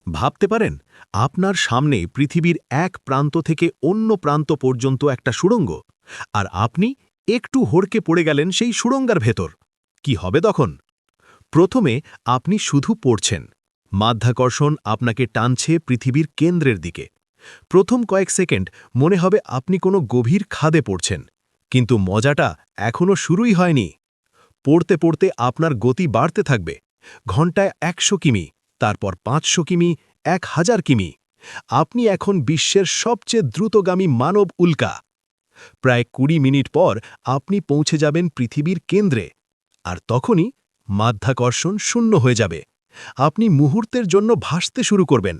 ভাবতে পারেন আপনার সামনে পৃথিবীর এক প্রান্ত থেকে অন্য প্রান্ত পর্যন্ত একটা সুড়ঙ্গ, আর আপনি একটু হড়কে পড়ে গেলেন সেই সুড়ঙ্গার ভেতর। কি হবে তখন? প্রথমে আপনি শুধু পড়ছেন, মাধ্যাকর্ষণ আপনাকে টানছে পৃথিবীর কেন্দ্রের দিকে। প্রথম কয়েক সেকেন্ড মনে হবে আপনি কোনো গভীর খাদে পড়ছেন, কিন্তু মজাটা এখনও শুরুই হয়নি। পড়তে পড়তে আপনার গতি বাড়তে থাকবে, ঘন্টায় ১০০ কিমি, তারপর ৫০০ কিমি, ১০০০ কিমি। আপনি এখন বিশ্বের সবচেয়ে দ্রুতগামী মানব উল্কা। প্রায় ২০ মিনিট পর আপনি পৌঁছে যাবেন পৃথিবীর কেন্দ্রে, আর তখনই মাধ্যাকর্ষণ শূন্য হয়ে যাবে। আপনি মুহূর্তের জন্য ভাসতে শুরু করবেন,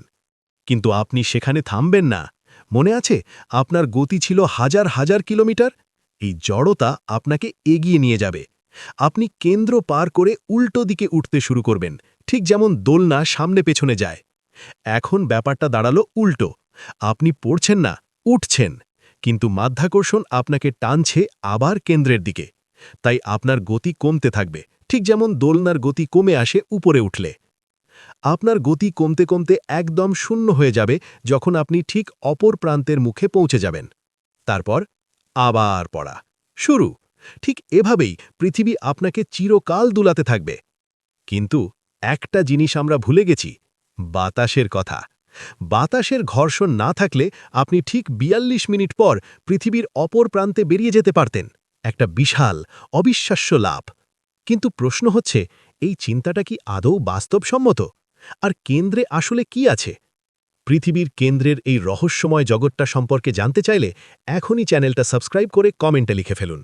কিন্তু আপনি সেখানে থামবেন না। মনে আছে আপনার গতি ছিল হাজার হাজার কিলোমিটার? এই জড়তা আপনাকে এগিয়ে নিয়ে যাবে। আপনি কেন্দ্র পার করে উল্টো দিকে উঠতে শুরু করবেন, ঠিক যেমন দোলনা সামনে পেছনে যায়। এখন ব্যাপারটা দাঁড়ালো উল্টো। আপনি পড়ছেন না, উঠছেন, কিন্তু মাধ্যাকর্ষণ আপনাকে টানছে আবার কেন্দ্রের দিকে। তাই আপনার গতি কমতে থাকবে, ঠিক যেমন দোলনার গতি কমে আসে উপরে উঠলে। আপনার গতি কমতে কমতে একদম শূন্য হয়ে যাবে যখন আপনি ঠিক অপর প্রান্তের মুখে পৌঁছে যাবেন। তারপর আবার পড়া শুরু। ঠিক এভাবেই পৃথিবী আপনাকে চিরকাল দুলাতে থাকবে। কিন্তু একটা জিনিস আমরা ভুলে গেছি, বাতাসের কথা। বাতাসের ঘর্ষণ না থাকলে আপনি ঠিক ৪২ মিনিট পর পৃথিবীর অপর প্রান্তে বেরিয়ে যেতে পারতেন। একটা বিশাল, অবিশ্বাস্য লাভ। কিন্তু প্রশ্ন হচ্ছে, এই চিন্তাটা কি আদৌ বাস্তবসম্মত? আর কেন্দ্রে আসলে কি আছে? পৃথিবীর কেন্দ্রের এই রহস্যময় জগৎটা সম্পর্কে জানতে চাইলে এখনই চ্যানেলটা সাবস্ক্রাইব করে কমেন্টে লিখে ফেলুন।